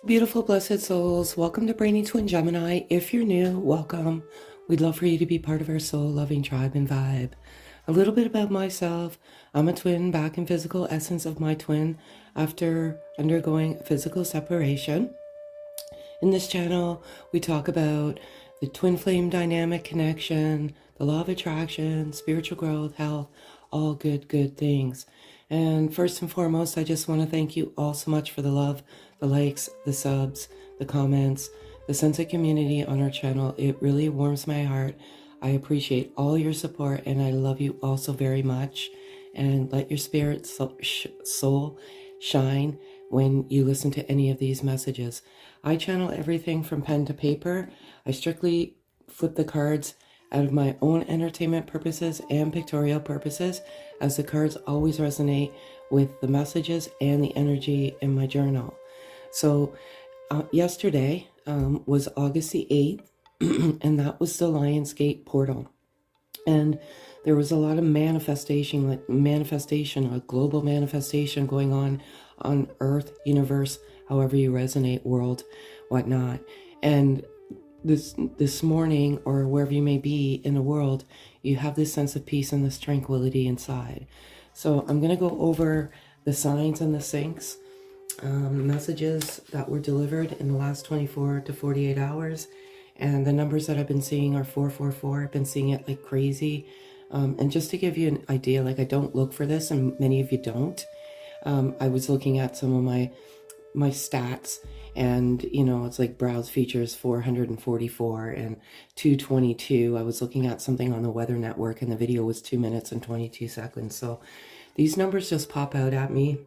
Beautiful, blessed souls, welcome to Brainy Twin Gemini. If you're new, welcome. We'd love for you to be part of our soul-loving tribe and vibe. A little bit about myself. I'm a twin back in physical essence of my twin after undergoing physical separation. In this channel, we talk about the twin flame dynamic connection, the law of attraction, spiritual growth, health, all good things. And first and foremost, I just want to thank you all so much for the love, the likes, the subs, the comments, the sense of community on our channel. It really warms my heart. I appreciate all your support and I love you all so very much. And let your spirit soul shine when you listen to any of these messages. I channel everything from pen to paper. I strictly flip the cards out of my own entertainment purposes and pictorial purposes, as the cards always resonate with the messages and the energy in my journal. So yesterday was August the 8th, and that was the Lionsgate portal. And there was a lot of manifestation, a global manifestation going on Earth, universe, however you resonate, world, whatnot. And this morning, or wherever you may be in the world, you have this sense of peace and this tranquility inside. So I'm going to go over the signs and the syncs, messages that were delivered in the last 24 to 48 hours. And the numbers that I've been seeing are 444. I've been seeing it like crazy. And just to give you an idea, like I don't look for this, and many of you don't. I was looking at some of my stats, and it's like browse features 444 and 222. I was looking at something on the Weather Network and the video was 2 minutes and 22 seconds. So these numbers just pop out at me.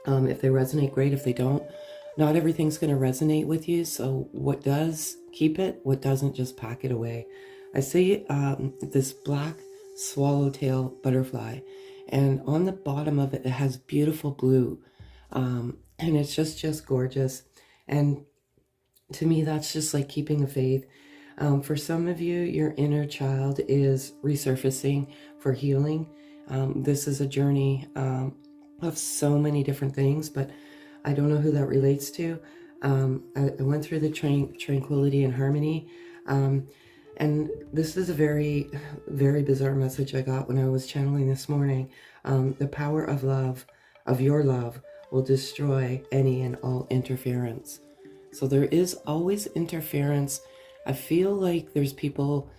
If they resonate, great. If they don't, not everything's going to resonate with you. So what does, keep it. What doesn't, just pack it away. I see this black swallowtail butterfly, and on the bottom of it, it has beautiful blue. And it's just gorgeous. And to me, that's just like keeping the faith. For some of you, your inner child is resurfacing for healing. This is a journey of so many different things, but I don't know who that relates to. I went through the tranquility and harmony. And this is a very, very bizarre message I got when I was channeling this morning. The power of love, of your love, will destroy any and all interference. So there is always interference. I feel like there's people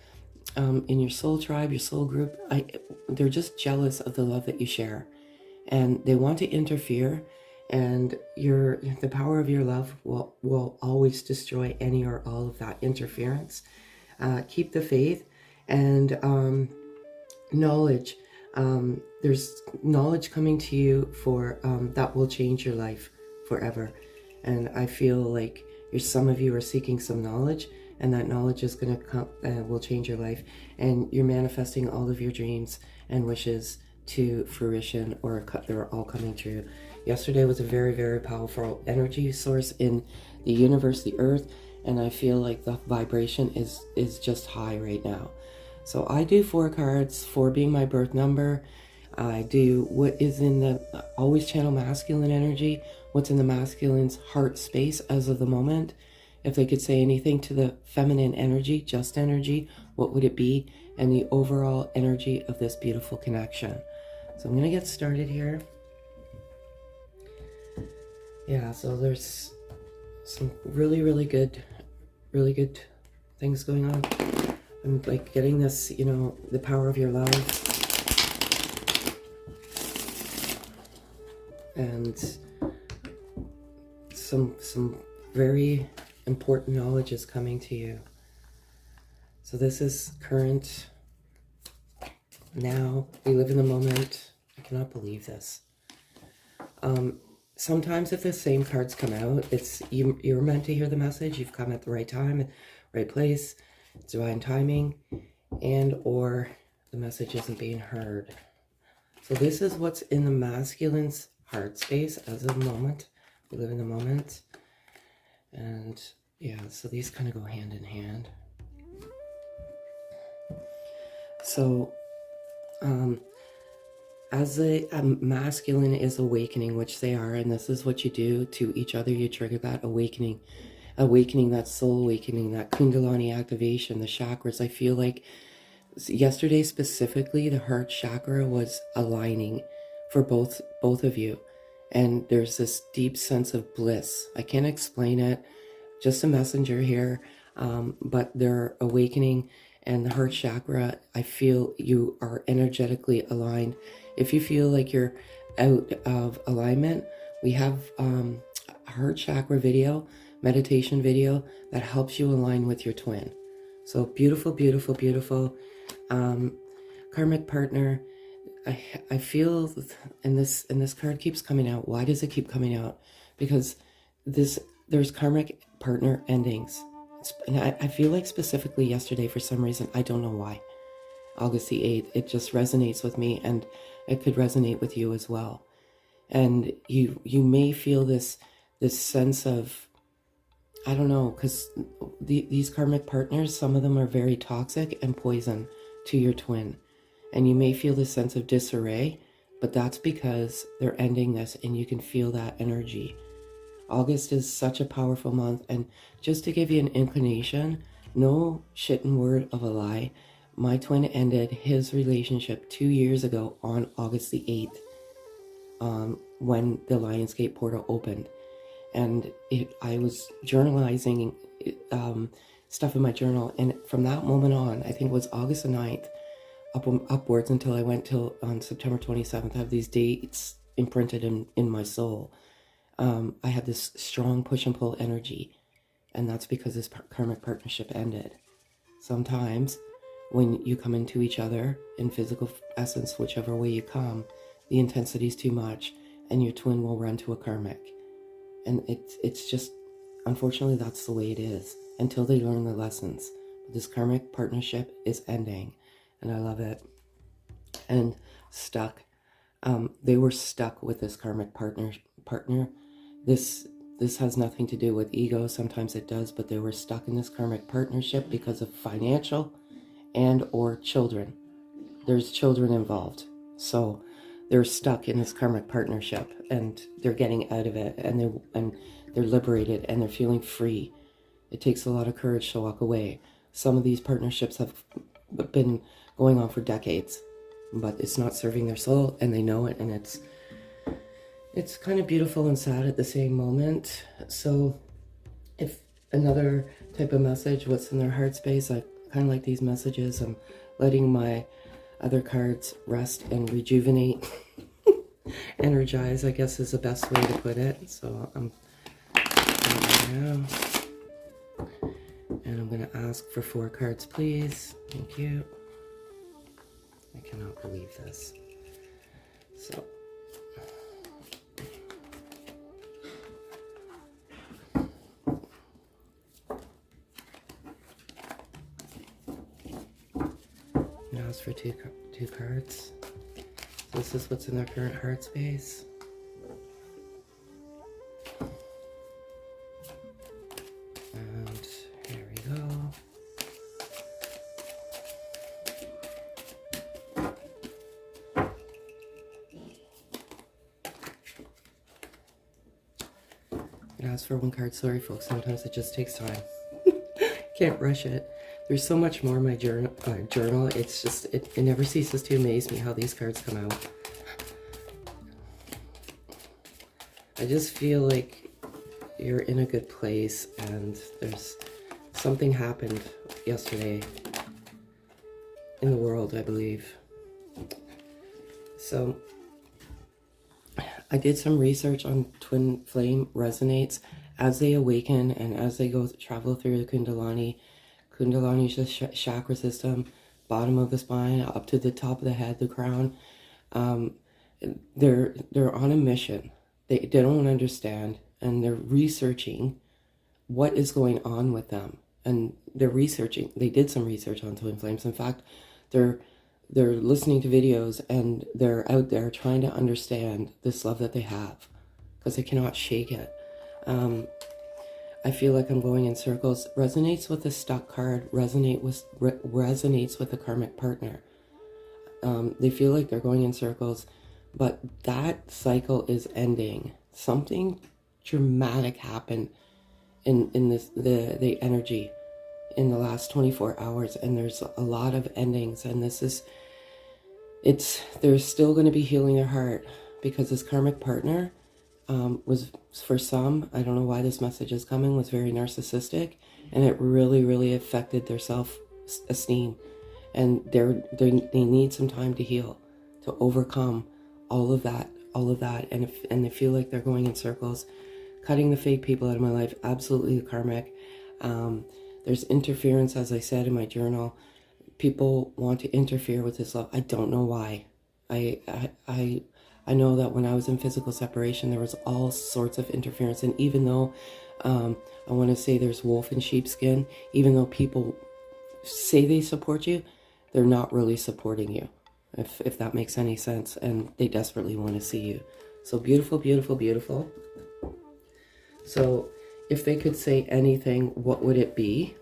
in your soul tribe, your soul group, they're just jealous of the love that you share. And they want to interfere, and the power of your love will always destroy any or all of that interference. Keep the faith and knowledge. There's knowledge coming to you for that will change your life forever. And I feel like some of you are seeking some knowledge, and that knowledge is going to come, will change your life, and you're manifesting all of your dreams and wishes to fruition, or they're all coming true. Yesterday was a very, very powerful energy source in the universe, the earth, and I feel like the vibration is just high right now. So I do 4 cards, 4 being my birth number. I do what is in the, always channel masculine energy, what's in the masculine's heart space as of the moment. If they could say anything to the feminine energy, just energy, what would it be? And the overall energy of this beautiful connection. So I'm going to get started here. Yeah, so there's some really good things going on. I'm like getting this, the power of your love. And some very important knowledge is coming to you. So this is current. Now we live in the moment. I cannot believe this. Sometimes if the same cards come out, it's you're meant to hear the message. You've come at the right time, right place. It's divine timing, and or the message isn't being heard. So this is what's in the masculine's heart space as of the moment. We live in the moment. And yeah, so these kind of go hand in hand. So as the masculine is awakening, which they are, and this is what you do to each other, you trigger that awakening, that soul awakening, that kundalini activation, the chakras. I feel like yesterday specifically, the heart chakra was aligning for both of you, and there's this deep sense of bliss. I can't explain it, just a messenger here, but they're awakening. And the heart chakra, I feel you are energetically aligned. If you feel like you're out of alignment, we have a heart chakra video, meditation video that helps you align with your twin. So beautiful, beautiful, beautiful. Karmic partner, I feel, and this card keeps coming out. Why does it keep coming out? Because there's karmic partner endings. And I feel like specifically yesterday, for some reason, I don't know why, August the 8th, it just resonates with me, and it could resonate with you as well. And you may feel this sense of, I don't know, because these karmic partners, some of them are very toxic and poison to your twin. And you may feel this sense of disarray, but that's because they're ending this, and you can feel that energy. August is such a powerful month, and just to give you an inclination, no shitting word of a lie, my twin ended his relationship 2 years ago on August the 8th, when the Lionsgate portal opened. And I was journalizing stuff in my journal, and from that moment on, I think it was August the 9th, upwards until I went till on September 27th, I have these dates imprinted in my soul. I had this strong push and pull energy, and that's because this karmic partnership ended. Sometimes when you come into each other in physical essence, whichever way you come, the intensity is too much, and your twin will run to a karmic. And it's just, unfortunately, that's the way it is until they learn the lessons. But this karmic partnership is ending, and I love it. And stuck. They were stuck with this karmic partner. This has nothing to do with ego. Sometimes it does, but they were stuck in this karmic partnership because of financial and or children. There's children involved. So they're stuck in this karmic partnership, and they're getting out of it, and they're liberated, and they're feeling free. It takes a lot of courage to walk away. Some of these partnerships have been going on for decades, but it's not serving their soul, and they know it, and it's kind of beautiful and sad at the same moment. So if another type of message, what's in their heart space, I kind of like these messages. I'm letting my other cards rest and rejuvenate. Energize, I guess, is the best way to put it. So I'm now, and I'm going to ask for 4 cards, please. Thank you. I cannot believe this. So ask for two cards. So this is what's in their current heart space. And here we go. It asks for 1 card. Sorry folks, sometimes it just takes time. Can't rush it. There's so much more in my journal. It's just, it never ceases to amaze me how these cards come out. I just feel like you're in a good place, and there's something happened yesterday in the world, I believe. So I did some research on twin flame resonates as they awaken and as they travel through the Kundalini. Kundalini is the chakra system, bottom of the spine, up to the top of the head, the crown. They're on a mission. They don't understand, and they're researching what is going on with them. And they're researching. They did some research on twin flames. In fact, they're listening to videos, and they're out there trying to understand this love that they have, because they cannot shake it. I feel like I'm going in circles. Resonates with the stuck card. Resonates with the karmic partner. They feel like they're going in circles, but that cycle is ending. Something dramatic happened in this the energy in the last 24 hours, and there's a lot of endings, and they're still going to be healing their heart, because this karmic partner was, for some, I don't know why this message is coming, was very narcissistic, and it really, really affected their self-esteem, and they need some time to heal, to overcome all of that, and they feel like they're going in circles. Cutting the fake people out of my life, absolutely karmic. There's interference, as I said in my journal. People want to interfere with this love. I don't know why. I know that when I was in physical separation, there was all sorts of interference. And even though I want to say there's wolf in sheepskin, even though people say they support you, they're not really supporting you, if that makes any sense. And they desperately want to see you. So beautiful, beautiful, beautiful. So if they could say anything, what would it be?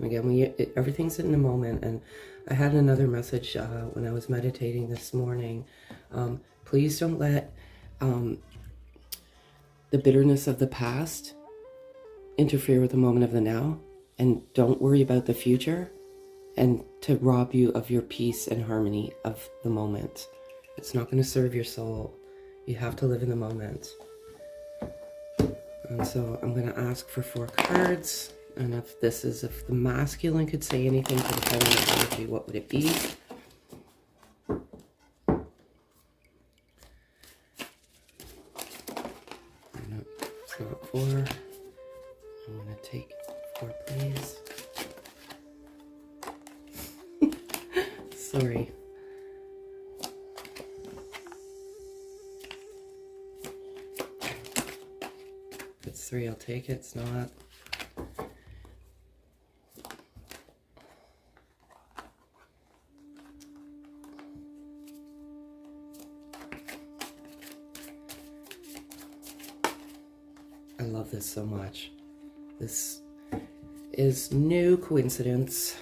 Again, everything's in the moment. And I had another message when I was meditating this morning. Please don't let the bitterness of the past interfere with the moment of the now. And don't worry about the future, and to rob you of your peace and harmony of the moment. It's not going to serve your soul. You have to live in the moment. And so I'm going to ask for 4 cards. And if the masculine could say anything to the feminine energy, what would it be? It's not 4. I'm going to take 4, please. Sorry. If it's 3, I'll take it. It's not. I love this so much. This is no coincidence.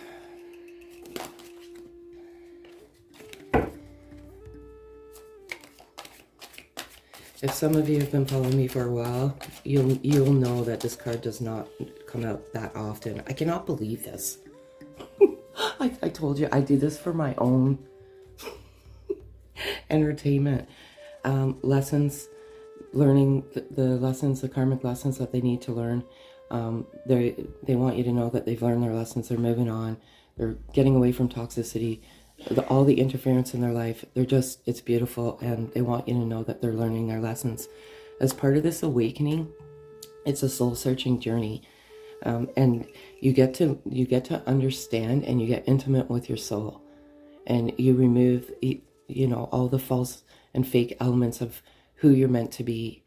If some of you have been following me for a while, you'll know that this card does not come out that often. I cannot believe this. I told you I do this for my own entertainment. Lessons, learning the lessons, the karmic lessons that they need to learn. They want you to know that they've learned their lessons. They're moving on. They're getting away from toxicity. All the interference in their life, it's beautiful, and they want you to know that they're learning their lessons. As part of this awakening, it's a soul-searching journey, and you get to understand, and you get intimate with your soul, and you remove, all the false and fake elements of who you're meant to be,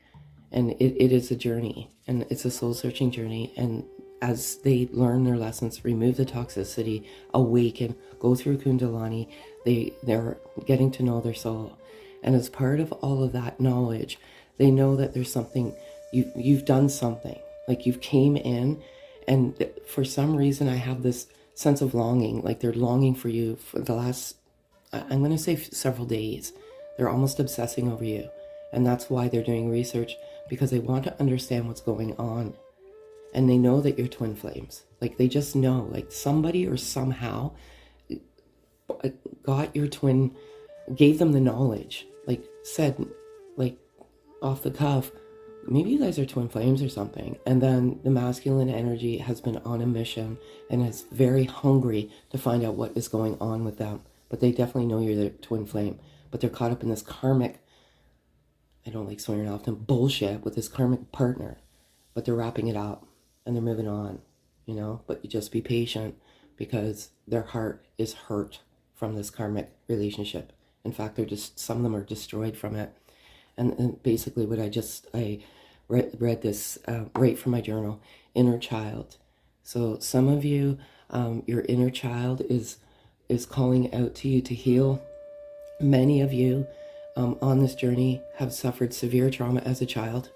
and it is a journey, and it's a soul-searching journey, and as they learn their lessons, remove the toxicity, awaken, go through Kundalini, they're getting to know their soul. And as part of all of that knowledge, they know that there's something, you've done something. Like you've came in, and for some reason I have this sense of longing, like they're longing for you for the last, I'm going to say several days. They're almost obsessing over you. And that's why they're doing research, because they want to understand what's going on. And they know that you're twin flames. Like they just know, like somebody or somehow got your twin, gave them the knowledge, like said, like off the cuff, maybe you guys are twin flames or something. And then the masculine energy has been on a mission and is very hungry to find out what is going on with them. But they definitely know you're the twin flame. But they're caught up in this karmic, I don't like swearing often, bullshit with this karmic partner. But they're wrapping it up. And they're moving on, but you just be patient, because their heart is hurt from this karmic relationship. In fact, some of them are destroyed from it. And basically what I read this right from my journal, inner child. So some of you, your inner child is calling out to you to heal. Many of you on this journey have suffered severe trauma as a child.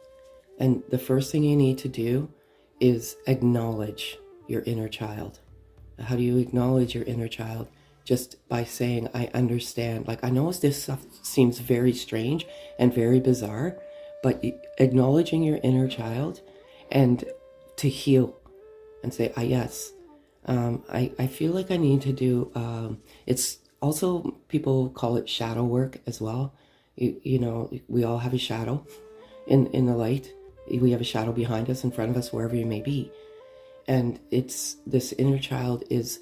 And the first thing you need to do is acknowledge your inner child. How do you acknowledge your inner child? just by saying, I understand. Like, I know this stuff seems very strange and very bizarre, but acknowledging your inner child and to heal and say, yes, I feel like I need to do, it's also, people call it shadow work as well. You know, we all have a shadow in the light. We have a shadow behind us, in front of us, wherever you may be. And it's this inner child is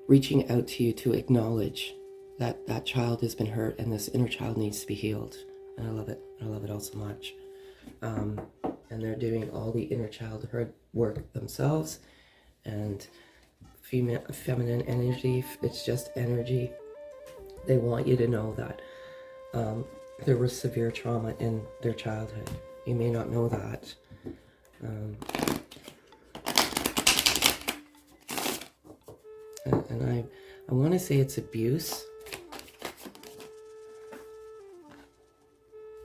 reaching out to you to acknowledge that that child has been hurt and this inner child needs to be healed. And I love it. I love it all so much. And they're doing all the inner child work themselves. And feminine energy, it's just energy. They want you to know that there was severe trauma in their childhood. You may not know that. And I want to say it's abuse.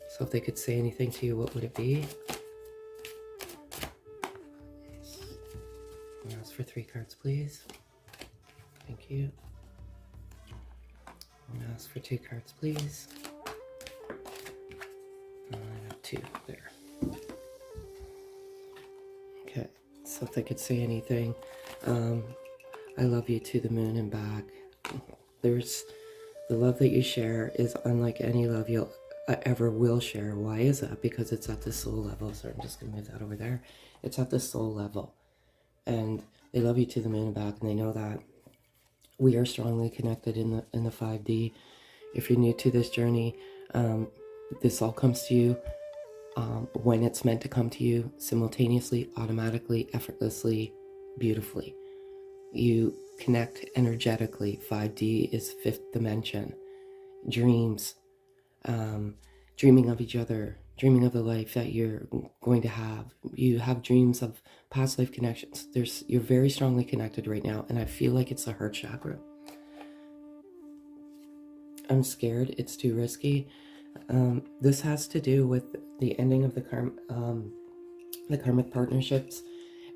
So if they could say anything to you, what would it be? I'll ask for 3 cards, please. Thank you. I'm going to ask for 2 cards, please. I have 2 there. Okay, so if they could say anything, I love you to the moon and back. There's the love that you share is unlike any love you'll ever will share. Why is that? Because it's at the soul level. So I'm just going to move that over there. It's at the soul level. And they love you to the moon and back, and they know that we are strongly connected in the 5D. If you're new to this journey, this all comes to you when it's meant to come to you, simultaneously, automatically, effortlessly, beautifully. You connect energetically. 5D is 5th dimension. Dreams, dreaming of each other, dreaming of the life that you're going to have. You have dreams of past life connections. You're very strongly connected right now, and I feel like it's the heart chakra. I'm scared. It's too risky. This has to do with the ending of the karmic partnerships,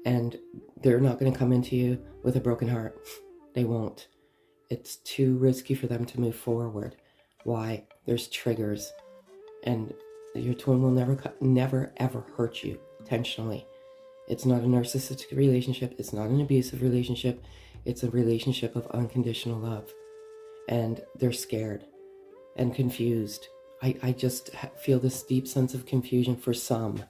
and they're not going to come into you with a broken heart. They won't. It's too risky for them to move forward. Why? There's triggers, and your twin will never ever hurt you intentionally. It's not a narcissistic relationship. It's not an abusive relationship. It's a relationship of unconditional love, and they're scared and confused. I just feel this deep sense of confusion for some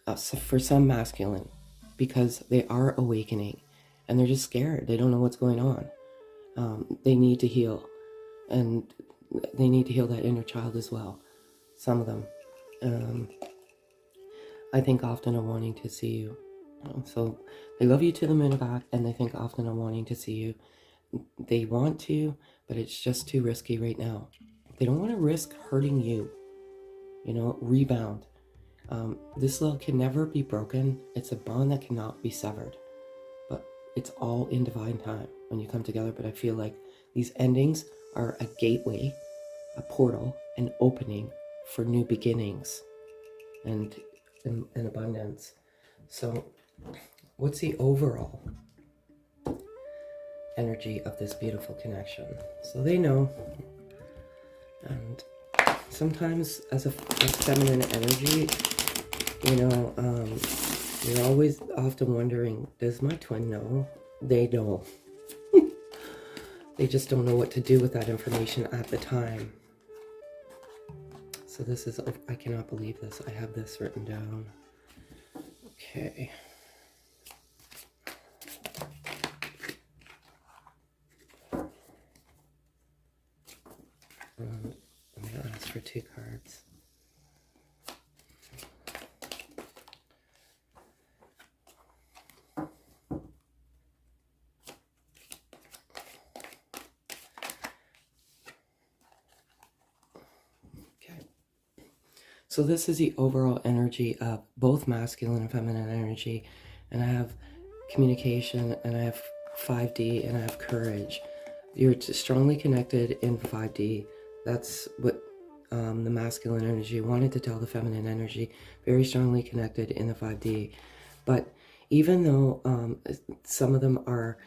masculine, because they are awakening and they're just scared. They don't know what's going on. They need to heal, and they need to heal that inner child as well. Some of them, I think often are wanting to see you. So they love you to the moon and back, and they think often are wanting to see you. They want to, but it's just too risky right now. They don't want to risk hurting you. You know, rebound. This love can never be broken. It's a bond that cannot be severed. But it's all in divine time when you come together. But I feel like these endings are a gateway, a portal, an opening for new beginnings and abundance. So what's the overall energy of this beautiful connection? So they know. And sometimes as a feminine energy, you know, you're always often wondering, does my twin know? They don't. They just don't know what to do with that information at the time. So this is, I cannot believe this. I have this written down. Okay. I'm going to ask for 2 cards. Okay. So this is the overall energy of both masculine and feminine energy. And I have communication, and I have 5D, and I have courage. You're strongly connected in 5D. That's what the masculine energy wanted to tell the feminine energy. Very strongly connected in the 5D. But even though some of them are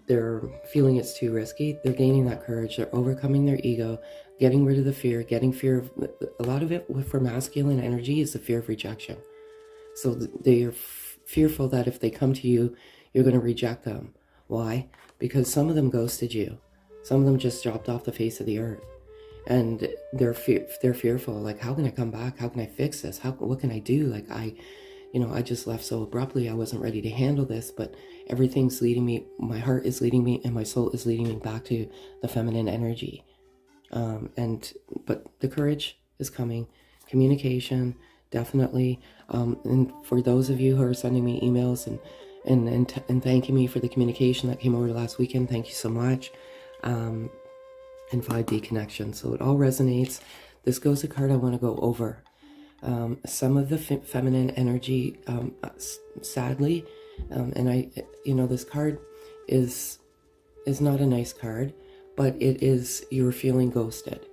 they're feeling it's too risky. They're gaining that courage. They're overcoming their ego, getting rid of the fear, getting fear of, a lot of it for masculine energy is the fear of rejection. So they're fearful that if they come to you, you're going to reject them. Why? Because some of them ghosted you. Some of them just dropped off the face of the earth. And they're fearful, like, how can I come back? How can I fix this? What can I do? Like, I just left so abruptly. I wasn't ready to handle this, but everything's leading me. My heart is leading me, and my soul is leading me back to the feminine energy. But the courage is coming. Communication, definitely. And for those of you who are sending me emails and thanking me for the communication that came over last weekend, thank you so much. And 5D connection. So it all resonates. This goes a card I want to go over. Some of the feminine energy, sadly, this card is not a nice card, but it is, you're feeling ghosted.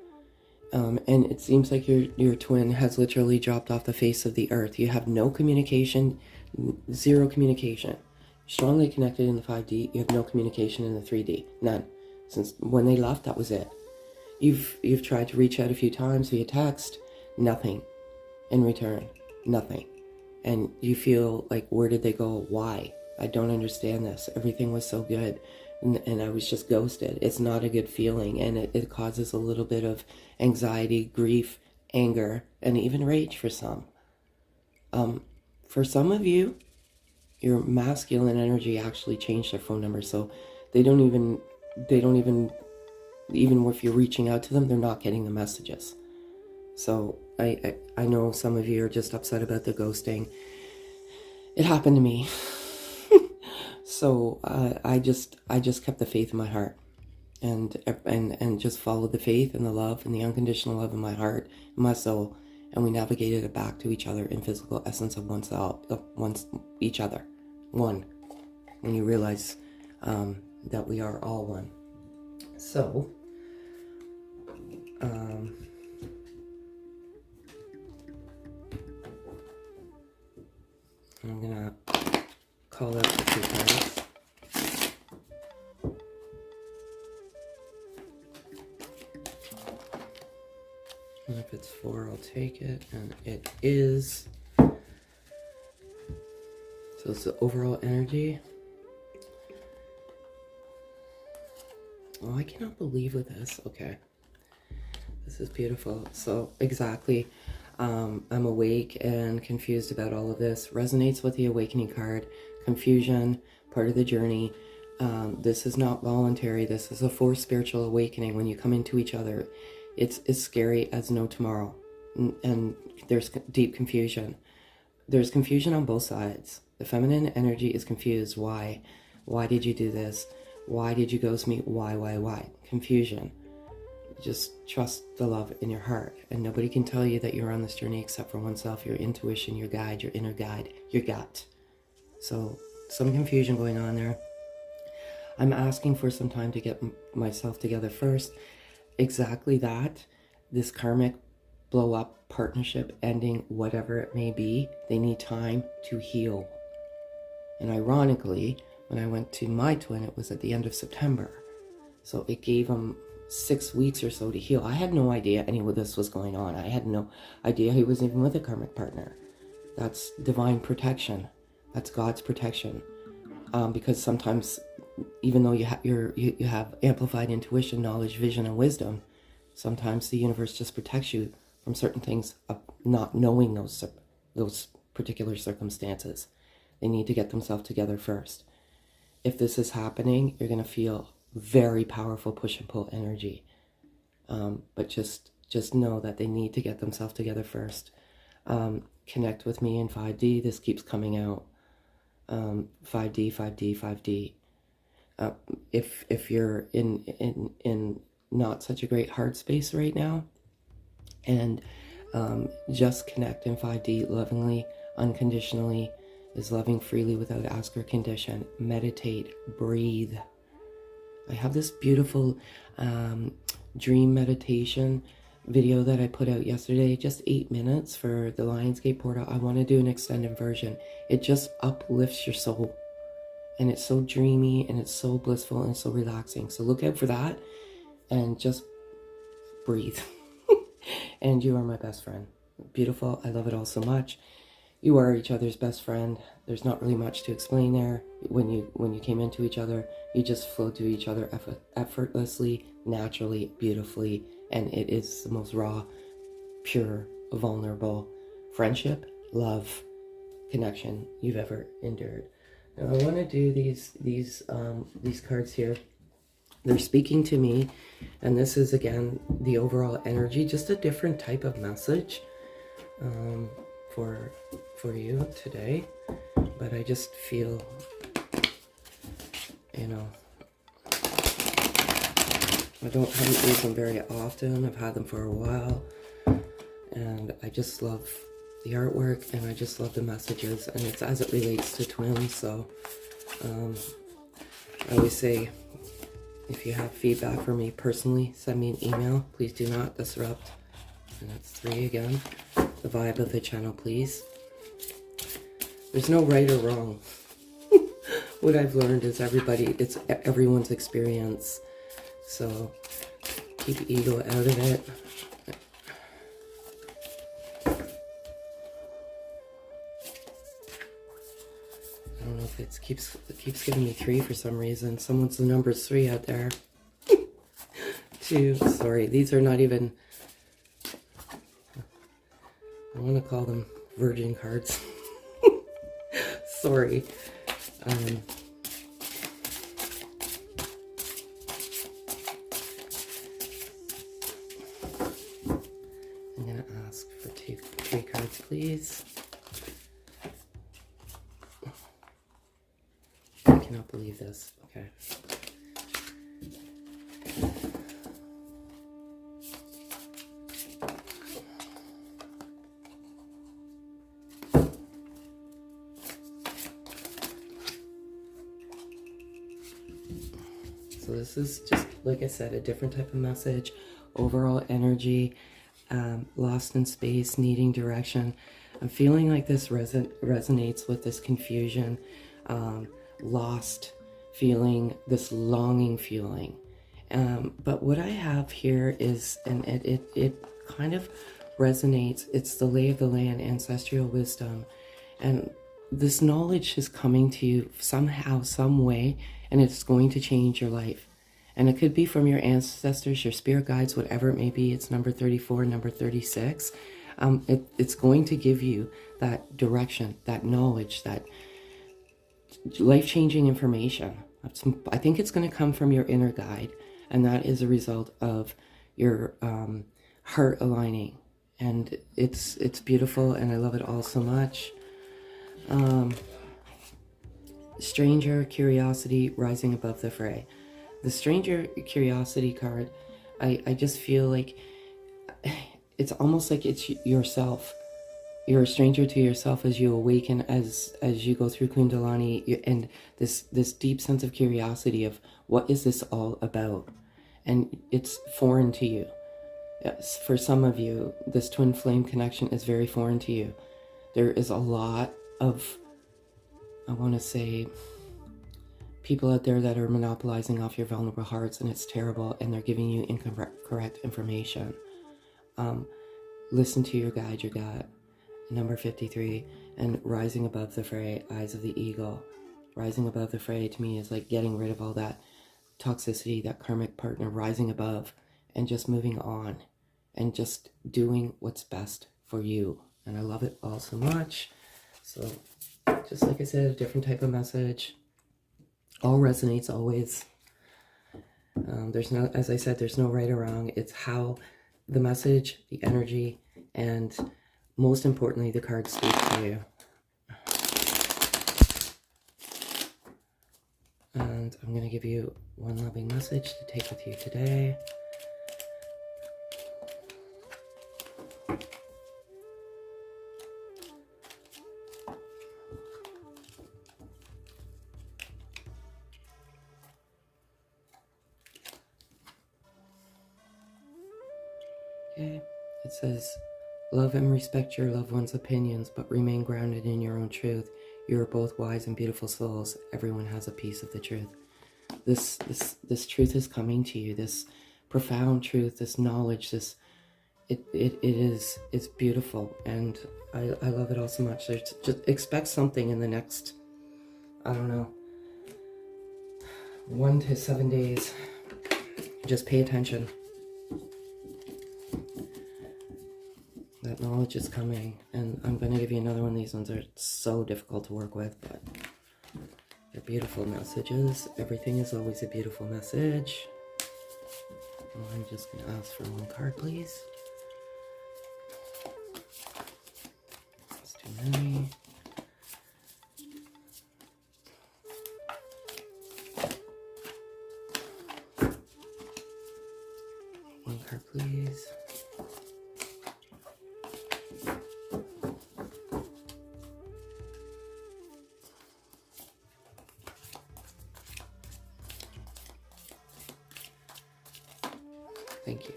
And it seems like your twin has literally dropped off the face of the earth. You have no communication, zero communication. Strongly connected in the 5D, you have no communication in the 3D, none. Since when they left, that was it. You've tried to reach out a few times via text, nothing in return, nothing. And you feel like, where did they go? Why? I don't understand this. Everything was so good, and I was just ghosted. It's not a good feeling, and it causes a little bit of anxiety, grief, anger, and even rage for some. For some of you, your masculine energy actually changed their phone number, so they don't even if you're reaching out to them, they're not getting the messages. So I know some of you are just upset about the ghosting. It happened to me. So I just kept the faith in my heart, and just followed the faith and the love and the unconditional love in my heart and my soul, and we navigated it back to each other in physical essence of oneself, each other, one. When you realize that we are all one. So, I'm gonna call out the two cards. And if it's 4, I'll take it, and it is. So it's the overall energy. Oh, I cannot believe with this. Okay. This is beautiful. So exactly, I'm awake and confused about all of this. Resonates with the awakening card. Confusion, part of the journey. This is not voluntary. This is a forced spiritual awakening. When you come into each other, it's scary as no tomorrow. And there's deep confusion. There's confusion on both sides. The feminine energy is confused. Why? Why did you do this? Why did you ghost me? Why? Confusion. Just trust the love in your heart. And nobody can tell you that you're on this journey except for oneself, your intuition, your guide, your inner guide, your gut. So some confusion going on there. I'm asking for some time to get myself together first. Exactly that. This karmic blow up, partnership ending, whatever it may be, they need time to heal. And ironically, when I went to my twin, it was at the end of September. So it gave him 6 weeks or so to heal. I had no idea any of this was going on. I had no idea he was even with a karmic partner. That's divine protection. That's God's protection. Because sometimes, even though you have amplified intuition, knowledge, vision, and wisdom, sometimes the universe just protects you from certain things of not knowing those particular circumstances. They need to get themselves together first. If this is happening, you're going to feel very powerful push and pull energy. But just know that they need to get themselves together first. Connect with me in 5D. This keeps coming out. 5D. If you're in not such a great heart space right now, and just connect in 5D lovingly, unconditionally, is loving freely without ask or condition. Meditate, breathe. I have this beautiful dream meditation video that I put out yesterday, just 8 minutes for the Lionsgate portal. I want to do an extended version. It just uplifts your soul. and it's so dreamy, and it's so blissful, and so relaxing. So look out for that, and just breathe. And you are my best friend. Beautiful. I love it all so much. You are each other's best friend. There's not really much to explain there. When you came into each other, you just flowed to each other effortlessly, naturally, beautifully, and it is the most raw, pure, vulnerable friendship, love, connection you've ever endured. Now I want to do these cards here. They're speaking to me, and this is again the overall energy, just a different type of message for you today. But I just feel, you know, I haven't used them very often. I've had them for a while, and I just love the artwork, and I just love the messages, and it's as it relates to twins. So I always say, if you have feedback for me personally, send me an email. Please do not disrupt, and that's 3 again, the vibe of the channel, please. There's no right or wrong. What I've learned is it's everyone's experience. So keep ego out of it. I don't know if it keeps giving me 3 for some reason. Someone's the number 3 out there. 2. Sorry, these are not even. I want to call them virgin cards. Sorry. I'm gonna ask for 3 cards, please. I cannot believe this. Okay. So this is just, like I said, a different type of message, overall energy, lost in space, needing direction. I'm feeling like this resonates with this confusion, lost feeling, this longing feeling. But what I have here is, and it kind of resonates, it's the lay of the land, ancestral wisdom. And this knowledge is coming to you somehow, some way, and it's going to change your life. And it could be from your ancestors, your spirit guides, whatever it may be. It's number 34, number 36. It's going to give you that direction, that knowledge, that life-changing information. I think it's going to come from your inner guide, and that is a result of your heart aligning. And it's beautiful, and I love it all so much. Stranger curiosity rising above the fray. The stranger curiosity card, I just feel like it's almost like it's yourself. You're a stranger to yourself as you awaken, as you go through Kundalini, and this deep sense of curiosity of what is this all about, and it's foreign to you. Yes, for some of you, this twin flame connection is very foreign to you. There is a lot of, I want to say, people out there that are monopolizing off your vulnerable hearts, and it's terrible, and they're giving you incorrect information. Listen to your guide, your gut. Number 53, and rising above the fray, eyes of the eagle. Rising above the fray to me is like getting rid of all that toxicity, that karmic partner, rising above and just moving on and just doing what's best for you. And I love it all so much. So just like I said, a different type of message. All resonates always. There's no, as I said, there's no right or wrong. It's how the message, the energy, and most importantly, the cards speak to you. And I'm going to give you one loving message to take with you today. Okay, it says, love and respect your loved one's opinions, but remain grounded in your own truth. You are both wise and beautiful souls. Everyone has a piece of the truth. This truth is coming to you. This profound truth, this knowledge, it's beautiful, and I love it all so much. Just expect something in the next, I don't know, 1 to 7 days. Just pay attention. That knowledge is coming, and I'm going to give you another one. These ones are so difficult to work with, but they're beautiful messages. Everything is always a beautiful message. I'm just going to ask for one card, please. That's too many. One card, please. Thank you.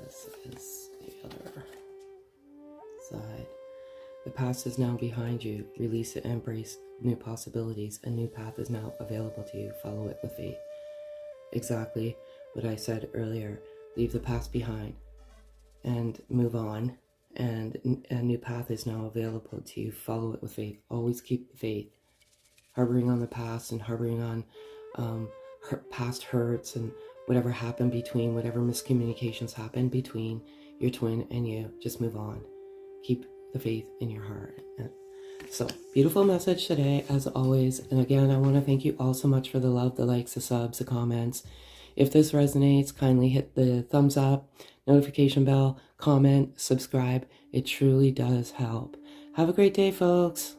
This is the other side. The past is now behind you. Release it and embrace new possibilities. A new path is now available to you. Follow it with faith. Exactly what I said earlier. Leave the past behind and move on. And a new path is now available to you. Follow it with faith. Always keep the faith. Harboring on the past and harboring on past hurts and whatever happened between, whatever miscommunications happened between your twin and you, just move on. Keep the faith in your heart. So, beautiful message today, as always. And again, I want to thank you all so much for the love, the likes, the subs, the comments. If this resonates, kindly hit the thumbs up, notification bell, comment, subscribe. It truly does help. Have a great day, folks.